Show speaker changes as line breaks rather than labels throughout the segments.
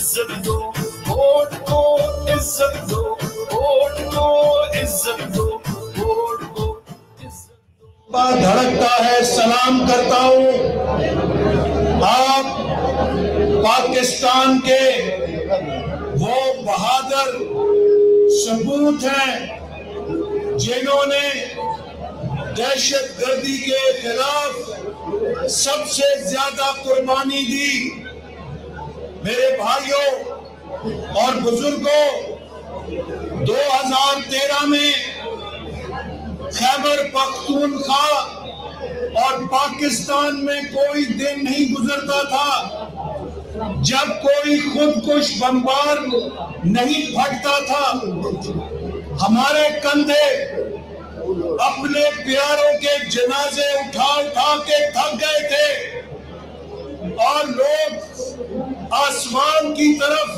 عزت دو، ووٹ کو عزت دو، ووٹ کو عزت دو، ووٹ کو عزت دو۔
دھڑکتا ہے، سلام کرتا ہوں آپ پاکستان کے وہ بہادر سپوت ہیں جنہوں نے دہشت گردی کے خلاف سب سے زیادہ قربانی دی۔ میرے بھائیوں اور بزرگوں، 2013 میں خیبر پختونخوا اور پاکستان میں کوئی دن نہیں گزرتا تھا جب کوئی خودکش بمبار نہیں پھٹتا تھا۔ ہمارے کندھے اپنے پیاروں کے جنازے اٹھا اٹھا کے تھک گئے تھے اور لوگ آسمان کی طرف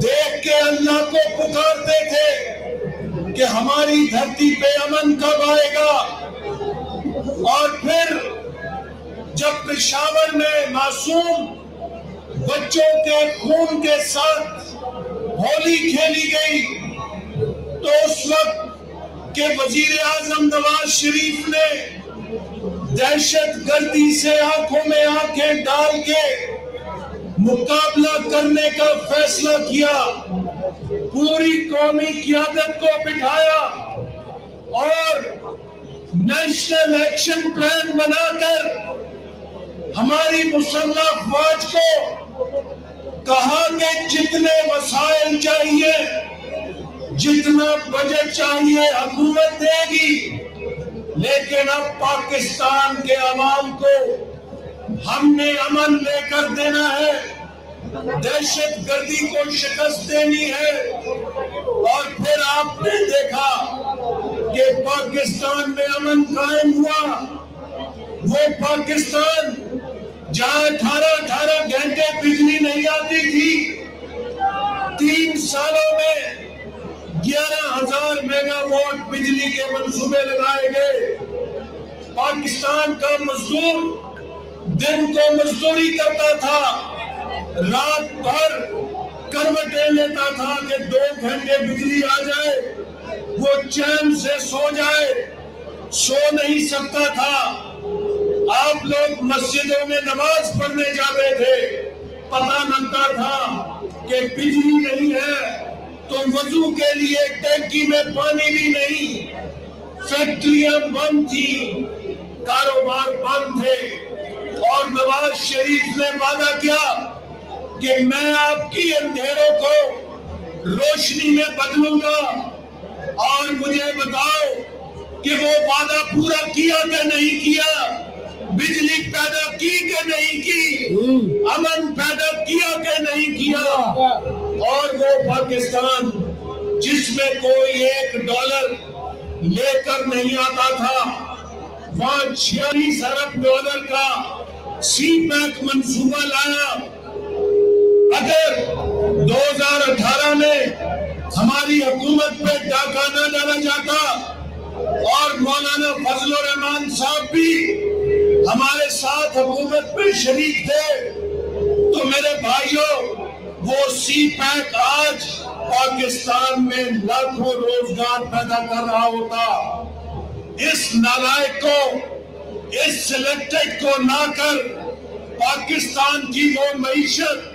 دیکھ کے اللہ کو پکارتے تھے کہ ہماری دھرتی پہ امن کب آئے گا۔ اور پھر جب پشاور میں معصوم بچوں کے خون کے ساتھ ہولی کھیلی گئی تو اس وقت کہ وزیر اعظم نواز شریف نے دہشت گردی سے آنکھوں میں آنکھیں ڈال کے مقابلہ کرنے کا فیصلہ کیا، پوری قومی قیادت کو بٹھایا اور نیشنل ایکشن پلان بنا کر ہماری مسلح افواج کو کہا کہ جتنے وسائل چاہیے، جتنا بجٹ چاہیے حکومت دے گی، لیکن اب پاکستان کے عوام کو ہم نے امن لے کر دینا ہے، دہشت گردی کو شکست دینی ہے۔ اور پھر آپ نے دیکھا کہ پاکستان میں امن قائم ہوا، وہ پاکستان جہاں 18 گھنٹے بجلی نہیں آتی تھی، 3 سالوں میں 11,000 میگا واٹ بجلی کے منصوبے لگائے گئے۔ پاکستان کا مزدور دن کو مزدوری کرتا تھا، رات بھر کروٹیں لیتا تھا کہ 2 گھنٹے بجلی آ جائے وہ چین سے سو جائے، سو نہیں سکتا تھا۔ آپ لوگ مسجدوں میں نماز پڑھنے جاتے تھے، پتہ لگتا تھا کہ بجلی نہیں ہے تو وضو کے لیے ٹینکی میں پانی بھی نہیں، فیکٹریاں بند تھی، کاروبار بند تھے۔ اور نواز شریف نے وعدہ کیا کہ میں آپ کی اندھیروں کو روشنی میں بدلوں گا، اور مجھے بتاؤ کہ وہ وعدہ پورا کیا کہ نہیں کیا؟ بجلی پیدا کی کہ نہیں کی؟ امن پیدا کیا کہ نہیں کیا؟ اور وہ پاکستان جس میں کوئی $1 لے کر نہیں آتا تھا، وہاں $46 ارب کا سی پیک منصوبہ لایا۔ اگر 2018 میں ہماری حکومت پہ ڈاکہ نہ ڈالا جاتا اور مولانا فضل الرحمان صاحب بھی ہمارے ساتھ حکومت پہ شریک تھے تو میرے بھائیوں وہ سی پیک آج پاکستان میں لاکھوں روزگار پیدا کر رہا ہوتا۔ اس نالائق کو، اس سلیکٹڈ کو نہ کر پاکستان کی وہ معیشت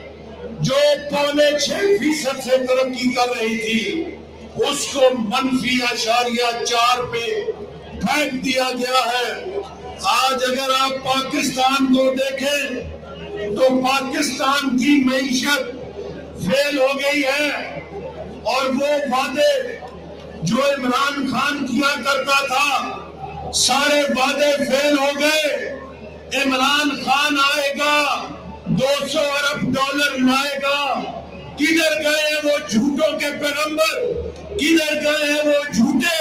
جو 5.6% سے ترقی کر رہی تھی اس کو -0.4 پہ پھینک دیا گیا ہے۔ آج اگر آپ پاکستان کو دیکھیں تو پاکستان کی معیشت فیل ہو گئی ہے، اور وہ وعدے جو عمران خان کیا کرتا تھا سارے وعدے فیل ہو گئے۔ عمران خان آئے گا، $200 ارب لائے گا، کدھر گئے ہیں وہ جھوٹوں کے پیغمبر؟ کدھر گئے ہیں وہ جھوٹے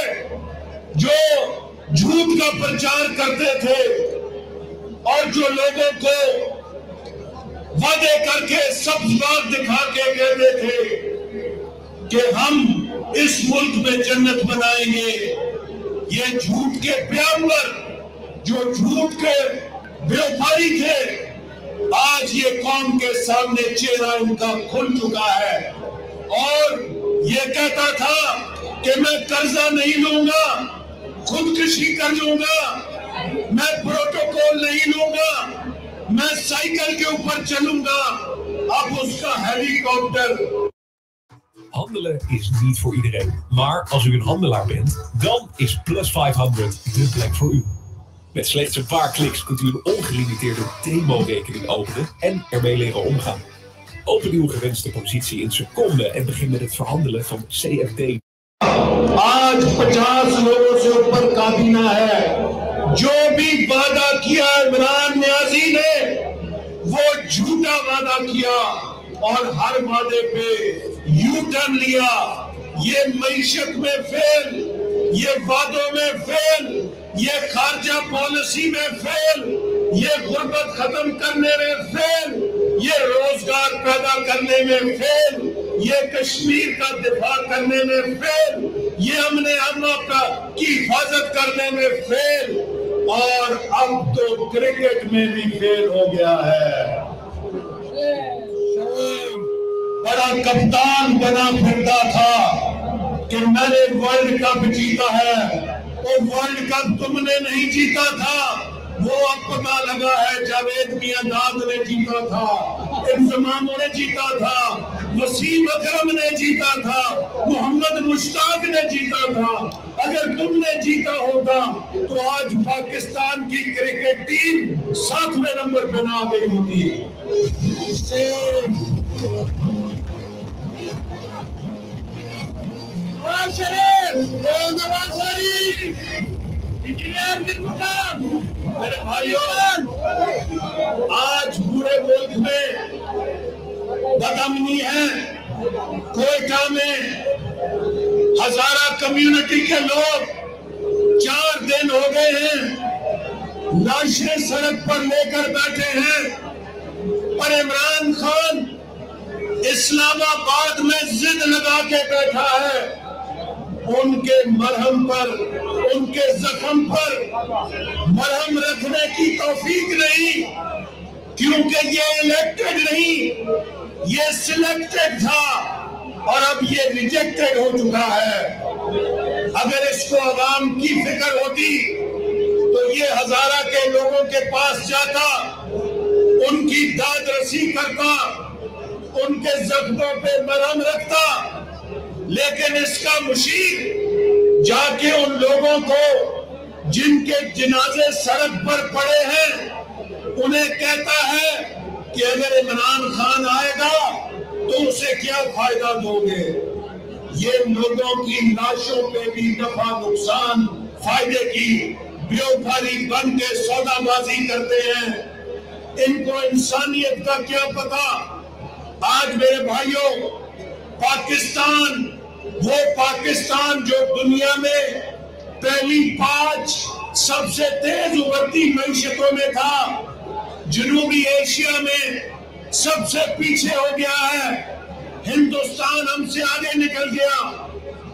جو جھوٹ کا پرچار کرتے تھے اور جو لوگوں کو وعدے کر کے سبز باغ دکھا کے کہتے تھے کہ ہم اس ملک میں جنت بنائیں گے؟ یہ جھوٹ کے پیغمبر جو جھوٹ کے بیوپاری تھے آج یہ قوم کے سامنے چہرہ ان کا کھل چکا ہے، اور یہ کہتا تھا کہ میں قرضہ نہیں لوں گا، خودکشی کر لوں گا، میں پروٹوکول نہیں لوں گا، میں سائیکل کے اوپر چلوں گا. اب اس کا ہیلی copter.
Handelen is niet voor iedereen, maar als u een handelaar bent, dan is Plus 500 de plek voor u. Met slechts een paar kliks kunt u een ongelimiteerde demo-rekening openen en ermee leren omgaan. Open uw gewenste positie in seconden en begin met het verhandelen van CFD.
آج 50 لوگوں سے اوپر کابینہ ہے. جو بھی وعدہ کیا عمران نیازی نے وہ جھوٹا وعدہ کیا اور ہر وعدے پہ یو ٹرن لیا. یہ معیشت میں فیل، یہ وعدوں میں فیل، یہ خارجہ پالیسی میں فیل، یہ غربت ختم کرنے میں فیل، یہ روزگار پیدا کرنے میں فیل، یہ کشمیر کا دفاع کرنے میں فیل، یہ امن امن کی حفاظت کرنے میں فیل، اور اب تو کرکٹ میں بھی فیل ہو گیا ہے. بڑا کپتان بنا پھرتا تھا کہ میں نے ورلڈ کپ جیتا ہے. وہ ورلڈ کپ تم نے نہیں جیتا تھا، وہ اب پتا لگا ہے جاوید میاں داد نے جیتا تھا، انضماموں نے جیتا تھا، وسیم اکرم نے جیتا تھا، محمد مشتاق نے جیتا تھا. اگر تم نے جیتا ہوگا تو آج پاکستان کی کرکٹ ٹیم 7ویں نمبر پہ نہ آ گئی ہوتی. میرے بھائیوں، آج پورے ملک میں بدامنی ہے. کوئٹہ میں ہزارہ کمیونٹی کے لوگ 4 دن ہو گئے ہیں لاشیں سڑک پر لے کر بیٹھے ہیں، اور عمران خان اسلام آباد میں ضد لگا کے بیٹھا ہے. ان کے مرہم پر، ان کے زخم پر مرہم رکھنے کی توفیق نہیں، کیونکہ یہ الیکٹڈ نہیں، یہ سلیکٹڈ تھا اور اب یہ ریجیکٹڈ ہو چکا ہے. اگر اس کو عوام کی فکر ہوتی تو یہ ہزارہ کے لوگوں کے پاس جاتا، ان کی داد رسی کرتا، ان کے زخموں پہ مرہم رکھتا. لیکن اس کا مشیر جا کے ان لوگوں کو جن کے جنازے سڑک پر پڑے ہیں انہیں کہتا ہے کہ اگر عمران خان آئے گا تو اسے کیا فائدہ دو گے. یہ لوگوں کی لاشوں پہ بھی نفع نقصان فائدے کی بیوپاری بن کے سودا بازی کرتے ہیں. ان کو انسانیت کا کیا پتا. آج میرے بھائیوں، پاکستان، وہ پاکستان جو دنیا میں پہلی 5 سب سے تیز ابھرتی معیشتوں میں تھا، جنوبی ایشیا میں سب سے پیچھے ہو گیا ہے. ہندوستان ہم سے آگے نکل گیا،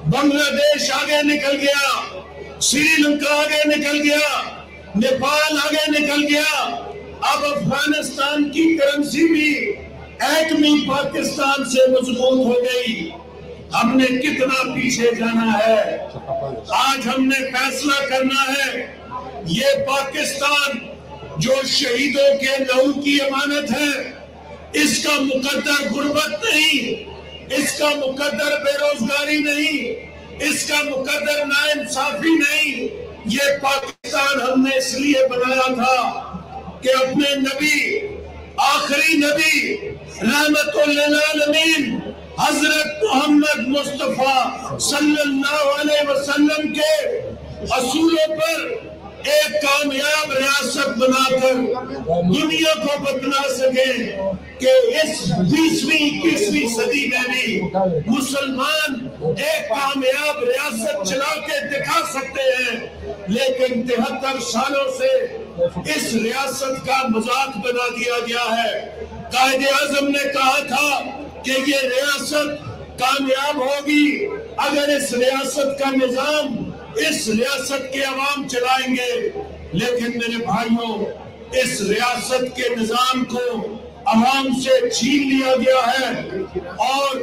بنگلہ دیش آگے نکل گیا، سری لنکا آگے نکل گیا، نیپال آگے نکل گیا. اب افغانستان کی کرنسی بھی ایٹمی پاکستان سے مضبوط ہو گئی. ہم نے کتنا پیچھے جانا ہے. آج ہم نے فیصلہ کرنا ہے. یہ پاکستان جو شہیدوں کے لہو کی امانت ہے، اس کا مقدر غربت نہیں، اس کا مقدر بے روزگاری نہیں، اس کا مقدر ناانصافی نہیں. یہ پاکستان ہم نے اس لیے بنایا تھا کہ اپنے نبی، آخری نبی، رحمت للعالمین حضرت محمد مصطفیٰ صلی اللہ علیہ وسلم کے اصولوں پر ایک کامیاب ریاست بنا کر دنیا کو بتلا سکیں کہ اس 20ویں 21ویں صدی میں بھی مسلمان ایک کامیاب ریاست چلا کے دکھا سکتے ہیں. لیکن 73 سالوں سے اس ریاست کا مذاق بنا دیا گیا ہے. قائد اعظم نے کہا تھا کہ یہ ریاست کامیاب ہوگی اگر اس ریاست کا نظام، اس ریاست کے عوام چلائیں گے. لیکن میرے بھائیوں، اس ریاست کے نظام کو عوام سے چھین لیا گیا ہے اور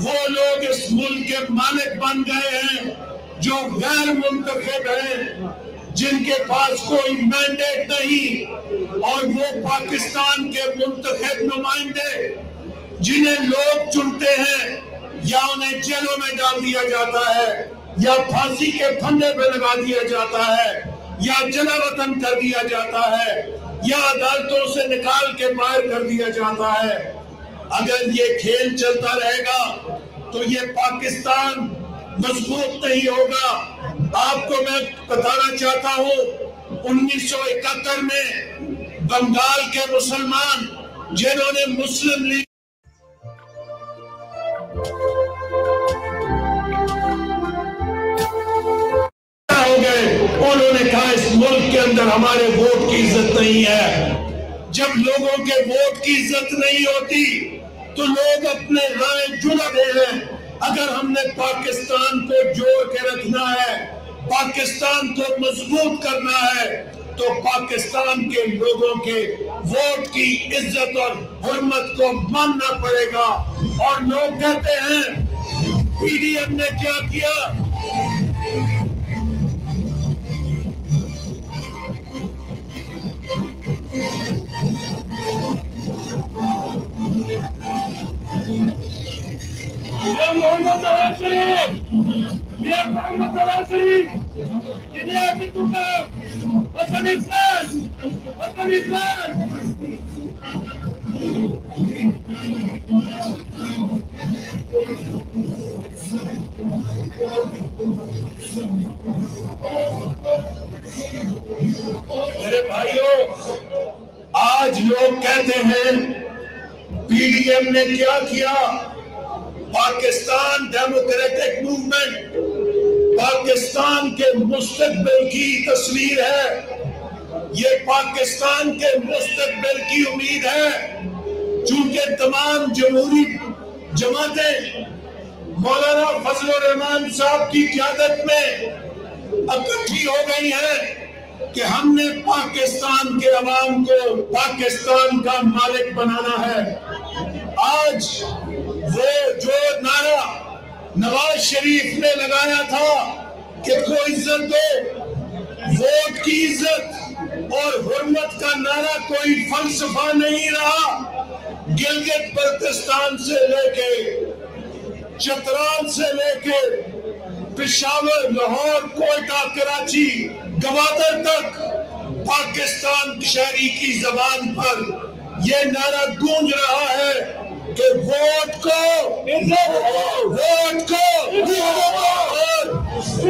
وہ لوگ اس ملک کے مالک بن گئے ہیں جو غیر منتخب ہیں، جن کے پاس کوئی مینڈیٹ نہیں، اور وہ پاکستان کے منتخب نمائندے جنہیں لوگ چنتے ہیں یا انہیں جیلوں میں ڈال دیا جاتا ہے یا پھانسی کے پھندے پہ لگا دیا جاتا ہے یا جلا وطن کر دیا جاتا ہے یا عدالتوں سے نکال کے باہر کر دیا جاتا ہے۔ اگر یہ کھیل چلتا رہے گا تو یہ پاکستان مضبوط نہیں ہوگا۔ آپ کو میں بتانا چاہتا ہوں 1971 میں بنگال کے مسلمان جنہوں نے مسلم لیگ ہو گئے، انہوں نے کہا اس ملک کے اندر ہمارے ووٹ کی عزت نہیں ہے۔ جب لوگوں کے ووٹ کی عزت نہیں ہوتی تو لوگ اپنے رائے چنتے ہیں۔ اگر ہم نے پاکستان کو جوڑ کے رکھنا ہے، پاکستان کو مضبوط کرنا ہے، تو پاکستان کے لوگوں کے ووٹ کی عزت اور حرمت کو ماننا پڑے گا۔ اور لوگ کہتے ہیں پی ڈی ایم نے کیا کیا؟ میرے بھائیوں، آج لوگ کہتے ہیں پی ڈی ایم نے کیا کیا؟ پاکستان ڈیموکریٹک موومنٹ پاکستان کے مستقبل کی تصویر ہے، یہ پاکستان کے مستقبل کی امید ہے۔ چونکہ تمام جمہوری جماعتیں مولانا فضل الرحمان صاحب کی قیادت میں اکٹھی ہو گئی ہیں کہ ہم نے پاکستان کے عوام کو پاکستان کا مالک بنانا ہے۔ آج وہ جو نعرہ نواز شریف نے لگایا تھا کہ کو عزت دو، ووٹ کی عزت اور حرمت کا نعرہ کوئی فلسفہ نہیں رہا۔ گلگت بلتستان سے لے کے چترال سے لے کے پشاور، لاہور، کوئٹہ، کراچی، گوادر تک پاکستان شہری کی زبان پر یہ نعرہ گونج رہا ہے کہ ووٹ کو اور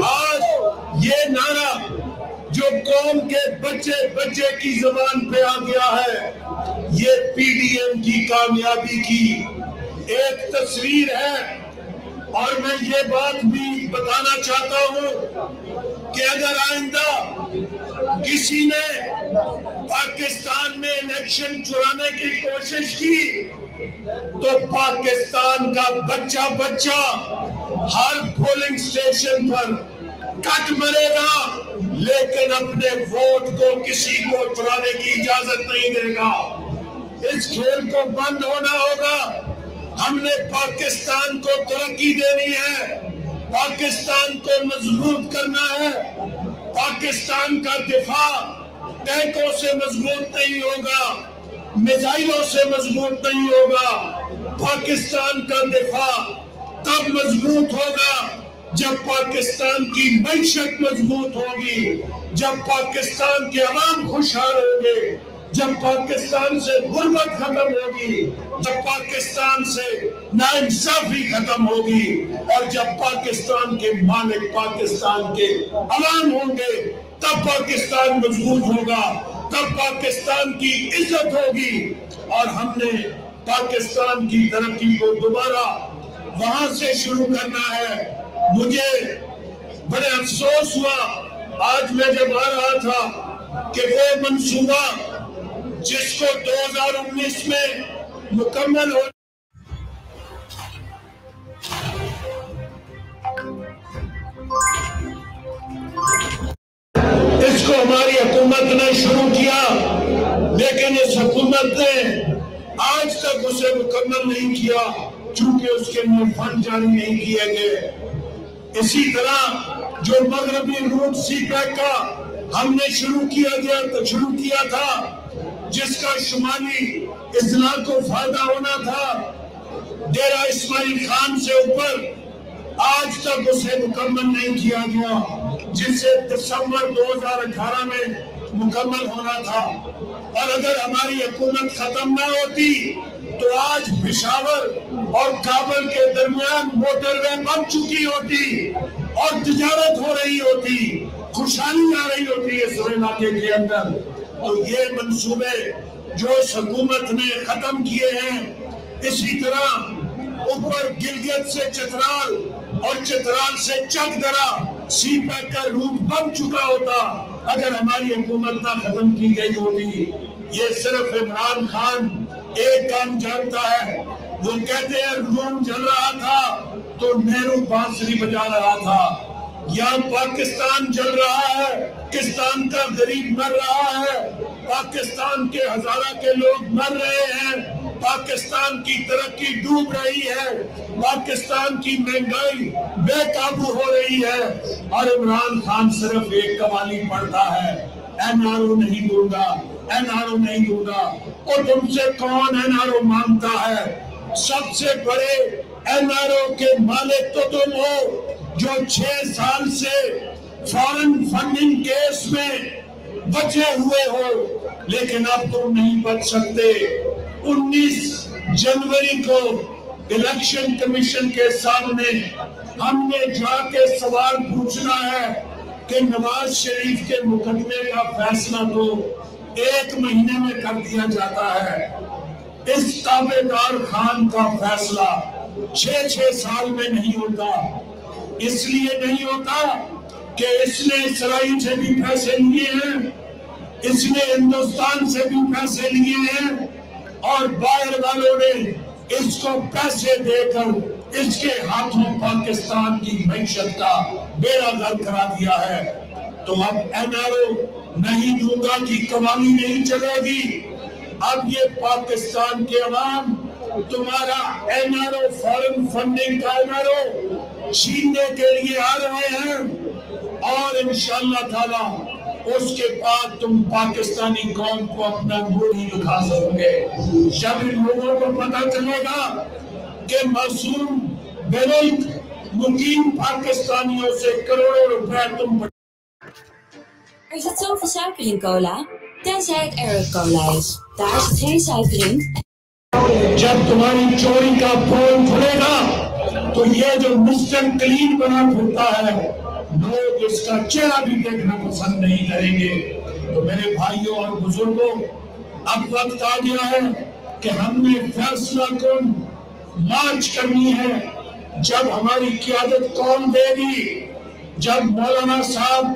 آج یہ نعرہ جو قوم کے بچے کی زبان پہ آ گیا ہے، یہ پی ڈی ایم کی کامیابی کی ایک تصویر ہے۔ اور میں یہ بات بھی بتانا چاہتا ہوں کہ اگر آئندہ کسی نے پاکستان میں الیکشن چرانے کی کوشش کی تو پاکستان کا بچہ ہر پولنگ سٹیشن پر کٹ مرے گا، لیکن اپنے ووٹ کو کسی کو چرانے کی اجازت نہیں دے گا۔ اس کھیل کو بند ہونا ہوگا۔ ہم نے پاکستان کو ترقی دینی ہے، پاکستان کو مضبوط کرنا ہے۔ پاکستان کا دفاع ٹینکوں سے مضبوط نہیں ہوگا، میزائلوں سے مضبوط نہیں ہوگا۔ پاکستان کا دفاع تب مضبوط ہوگا جب پاکستان کی معیشت مضبوط ہوگی، جب پاکستان کے عوام خوشحال ہوں گے، جب پاکستان سے غربت ختم ہوگی، جب پاکستان سے ناانصافی ختم ہوگی، اور جب پاکستان کے مالک پاکستان کے عوام ہوں گے، تب پاکستان مضبوط ہوگا، تب پاکستان کی عزت ہوگی۔ اور ہم نے پاکستان کی ترقی کو دوبارہ وہاں سے شروع کرنا ہے۔ مجھے بڑے افسوس ہوا آج میں جب آ رہا تھا کہ وہ منصوبہ جس کو 2019 میں مکمل ہو اس کو ہماری حکومت نے شروع کیا لیکن اس حکومت نے آج تک اسے مکمل نہیں کیا چونکہ اس کے لیے فنڈ جاری نہیں کیے گئے۔ اسی طرح جو مغربی روٹ سی پیک کا ہم نے شروع کیا تھا، جس کا شمالی اضلاع کو فائدہ ہونا تھا ڈیرہ اسماعیل خان سے اوپر، آج تک اسے مکمل نہیں کیا گیا، جسے دسمبر 2018 میں مکمل ہونا تھا۔ اور اگر ہماری حکومت ختم نہ ہوتی تو آج پشاور اور کابل کے درمیان موٹر وے بن چکی ہوتی اور تجارت ہو رہی ہوتی، خوشحالی آ رہی ہوتی اس علاقے کے اندر۔ اور یہ منصوبے جو اس حکومت نے ختم کیے ہیں، اسی طرح اوپر گلگت سے چترال اور چترال سے چک درا سی پیک کا روٹ بن چکا ہوتا اگر ہماری حکومت نہ ختم کی گئی ہوتی۔ یہ صرف عمران خان ایک کام جانتا ہے، وہ کہتے ہیں روم جل رہا تھا تو نہرو بانسری بجا رہا تھا۔ یہاں پاکستان جل رہا ہے، پاکستان کا غریب مر رہا ہے، پاکستان کے ہزارہ کے لوگ مر رہے ہیں، پاکستان کی ترقی ڈوب رہی ہے، پاکستان کی مہنگائی بے قابو ہو رہی ہے، اور عمران خان صرف ایک قوالی پڑھتا ہے، این آر او نہیں دوں گا، این آر او نہیں دوں گا۔ اور تم سے کون این آر او مانگتا ہے؟ سب سے بڑے این آر او کے مالک تو تم ہو، جو 6 سال سے فارن فنڈنگ کیس میں بچے ہوئے ہو، لیکن اب تم نہیں بچ سکتے۔ 19 جنوری کو الیکشن کمیشن کے سامنے ہم نے جا کے سوال پوچھنا ہے کہ نواز شریف کے مقدمے کا فیصلہ تو 1 مہینے میں کر دیا جاتا ہے، اس تابع دار خان کا فیصلہ 6 سال میں نہیں ہوتا۔ اس لیے نہیں ہوتا کہ اس نے اسرائیل سے بھی پیسے لیے ہیں، اس نے ہندوستان سے بھی پیسے لیے ہیں، اور باہر والوں نے اس کو پیسے دے کر اس کے ہاتھوں پاکستان کی معیشت کا بیڑا غرق کرا دیا ہے۔ تو اب این آر او نہیں دوں گا کی قوالی نہیں چلے گی۔ اب یہ پاکستان کے عوام تمہارا N R O, foreign funding کا این آر او چھیننے کے لیے آ رہے ہیں، اور انشاءاللہ تعالی اس کے بعد تم پاکستانی قوم کو اپنا منہ نہیں دکھا سکو گے۔ جب ان لوگوں کو پتہ چلے گا کہ معصوم بے ملک مقیم پاکستانیوں سے کروڑوں روپے تم
zit zoveel suiker in cola, tenzij het Arrow Cola is. Daar zit geen suiker in.
جب تمہاری چوری کا پول کھلے گا تو یہ جو مسٹر کلین بنا پھرتا ہے، لوگ اس کا چہرہ بھی دیکھنا پسند نہیں کریں گے۔ تو میرے بھائیوں اور بزرگوں، اب وقت آ گیا ہے کہ ہم نے فیصلہ کن مارچ کرنی ہے۔ جب ہماری قیادت کون دے گی، جب مولانا صاحب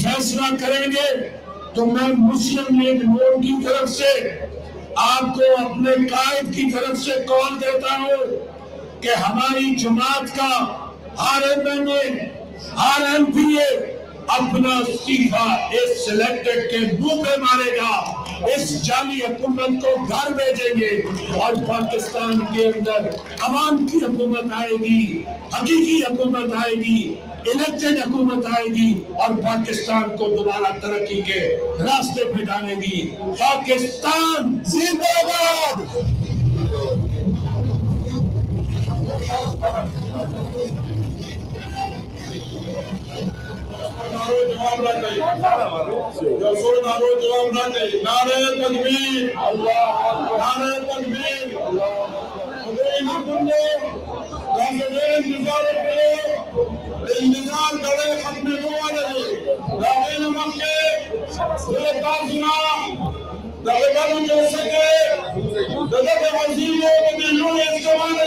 فیصلہ کریں گے، تو میں مسلم لیگ نون کی طرف سے آپ کو اپنے قائد کی طرف سے کال دیتا ہوں کہ ہماری جماعت کا ہر ایم این اے، ہر ایم پی اے اپنا استعفیٰ اس سلیکٹڈ کے منہ پہ مارے گا، اس جعلی حکومت کو گھر بھیجیں گے، اور پاکستان کے اندر عوام کی حکومت آئے گی، حقیقی حکومت آئے گی، الیکٹڈ حکومت آئے گی، اور پاکستان کو دوبارہ ترقی کے راستے پہ ڈالے گی۔ پاکستان زندہ باد! نعرہ تکبیر! نعرہ تکبیر! انتظار کرے ختم ہوا رہے راوے نمک کے دلے کار سنا دلے کاروں جو سکے دلے وزیروں کے دلوں اس زمانے